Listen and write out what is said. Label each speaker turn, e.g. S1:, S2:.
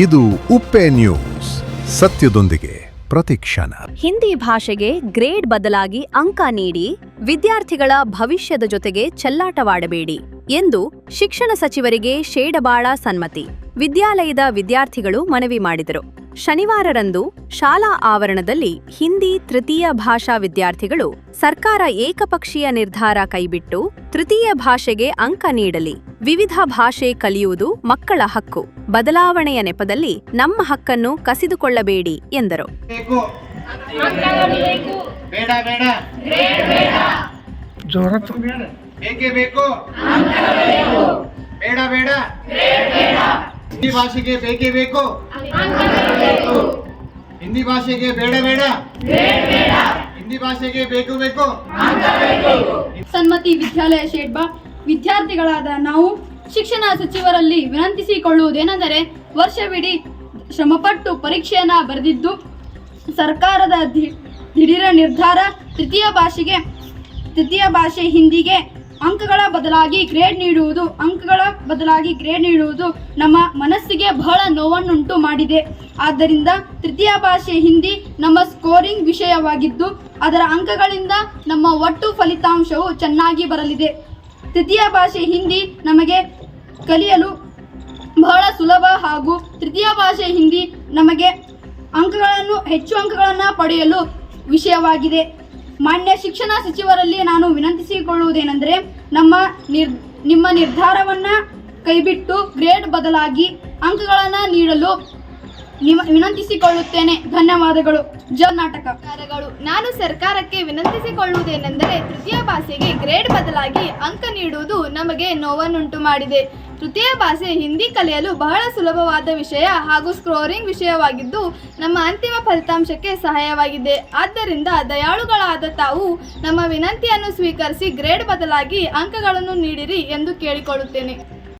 S1: ಇದು ಉಪ್ಪೆ ನ್ಯೂಸ್, ಸತ್ಯದೊಂದಿಗೆ ಪ್ರತಿಕ್ಷಣ.
S2: ಹಿಂದಿ ಭಾಷೆಗೆ ಗ್ರೇಡ್ ಬದಲಾಗಿ ಅಂಕ ನೀಡಿ ವಿದ್ಯಾರ್ಥಿಗಳ ಭವಿಷ್ಯದ ಜೊತೆಗೆ ಚೆಲ್ಲಾಟವಾಡಬೇಡಿ ಎಂದು ಶಿಕ್ಷಣ ಸಚಿವರಿಗೆ ಶೇಡಬಾಳ ಸನ್ಮತಿ. ವಿದ್ಯಾಲಯದ ವಿದ್ಯಾರ್ಥಿಗಳು ಮನವಿ ಮಾಡಿದರು. ಶನಿವಾರರಂದು ಶಾಲಾ ಆವರಣದಲ್ಲಿ ಹಿಂದಿ ತೃತೀಯ ಭಾಷಾ ವಿದ್ಯಾರ್ಥಿಗಳು ಸರ್ಕಾರ ಏಕಪಕ್ಷೀಯ ನಿರ್ಧಾರ ಕೈಬಿಟ್ಟು ತೃತೀಯ ಭಾಷೆಗೆ ಅಂಕ ನೀಡಲಿ, ವಿವಿಧ ಭಾಷೆ ಕಲಿಯುವುದು ಮಕ್ಕಳ ಹಕ್ಕು, ಬದಲಾವಣೆಯ ನೆಪದಲ್ಲಿ ನಮ್ಮ ಹಕ್ಕನ್ನು ಕಸಿದುಕೊಳ್ಳಬೇಡಿ ಎಂದರು.
S3: ಹಿಂದಿ ಭಾಷೆಗೆ ಬೇಕೇ ಬೇಕು, ಹಿಂದಿ ಭಾಷೆಗೆ ಬೇಡ ಬೇಡ, ಹಿಂದಿ ಭಾಷೆಗೆ ಬೇಕು ಬೇಕು.
S4: ಸನ್ಮತಿ ವಿದ್ಯಾಲಯ ಶೇಡ್ಬಾ ವಿದ್ಯಾರ್ಥಿಗಳಾದ ನಾವು ಶಿಕ್ಷಣ ಸಚಿವರಲ್ಲಿ ವಿನಂತಿಸಿಕೊಳ್ಳುವುದೇನೆಂದರೆ, ವರ್ಷವಿಡೀ ಶ್ರಮಪಟ್ಟು ಪರೀಕ್ಷೆಯನ್ನ ಬರೆದಿದ್ದು ಸರ್ಕಾರದ ದಿಢೀರ ನಿರ್ಧಾರ ತೃತೀಯ ಭಾಷೆ ಹಿಂದಿಗೆ ಅಂಕಗಳ ಬದಲಾಗಿ ಗ್ರೇಡ್ ನೀಡುವುದು ನಮ್ಮ ಮನಸ್ಸಿಗೆ ಬಹಳ ನೋವನ್ನುಂಟು ಮಾಡಿದೆ. ಆದ್ದರಿಂದ ತೃತೀಯ ಭಾಷೆ ಹಿಂದಿ ನಮ್ಮ ಸ್ಕೋರಿಂಗ್ ವಿಷಯವಾಗಿದ್ದು ಅದರ ಅಂಕಗಳಿಂದ ನಮ್ಮ ಒಟ್ಟು ಫಲಿತಾಂಶವು ಚೆನ್ನಾಗಿ ಬರಲಿದೆ. ತೃತೀಯ ಭಾಷೆ ಹಿಂದಿ ನಮಗೆ ಕಲಿಯಲು ಬಹಳ ಸುಲಭ ಹಾಗೂ ತೃತೀಯ ಭಾಷೆ ಹಿಂದಿ ನಮಗೆ ಹೆಚ್ಚು ಅಂಕಗಳನ್ನು ಪಡೆಯಲು ವಿಷಯವಾಗಿದೆ. ಮಾನ್ಯ ಶಿಕ್ಷಣ ಸಚಿವರಲ್ಲಿ ನಾನು ವಿನಂತಿಸಿಕೊಳ್ಳುವುದೇನೆಂದರೆ, ನಿಮ್ಮ ನಿರ್ಧಾರವನ್ನು ಕೈಬಿಟ್ಟು ಗ್ರೇಡ್ ಬದಲಾಗಿ ಅಂಕಗಳನ್ನು ನೀಡಲು ವಿನಂತಿಸಿಕೊಳ್ಳುತ್ತೇನೆ. ಧನ್ಯವಾದಗಳು. ಕರ್ನಾಟಕ.
S5: ನಾನು ಸರ್ಕಾರಕ್ಕೆ ವಿನಂತಿಸಿಕೊಳ್ಳುವುದೇನೆಂದರೆ, ತೃತೀಯ ಭಾಷೆಗೆ ಗ್ರೇಡ್ ಬದಲಾಗಿ ಅಂಕ ನೀಡುವುದು ನಮಗೆ ನೋವನ್ನುಂಟು ಮಾಡಿದೆ. ತೃತೀಯ ಭಾಷೆ ಹಿಂದಿ ಕಲಿಯಲು ಬಹಳ ಸುಲಭವಾದ ವಿಷಯ ಹಾಗೂ ಸ್ಕೋರಿಂಗ್ ವಿಷಯವಾಗಿದ್ದು ನಮ್ಮ ಅಂತಿಮ ಫಲಿತಾಂಶಕ್ಕೆ ಸಹಾಯವಾಗಿದೆ. ಆದ್ದರಿಂದ ದಯಾಳುಗಳಾದ ತಾವು ನಮ್ಮ ವಿನಂತಿಯನ್ನು ಸ್ವೀಕರಿಸಿ ಗ್ರೇಡ್ ಬದಲಾಗಿ ಅಂಕಗಳನ್ನು ನೀಡಿರಿ ಎಂದು ಕೇಳಿಕೊಳ್ಳುತ್ತೇನೆ.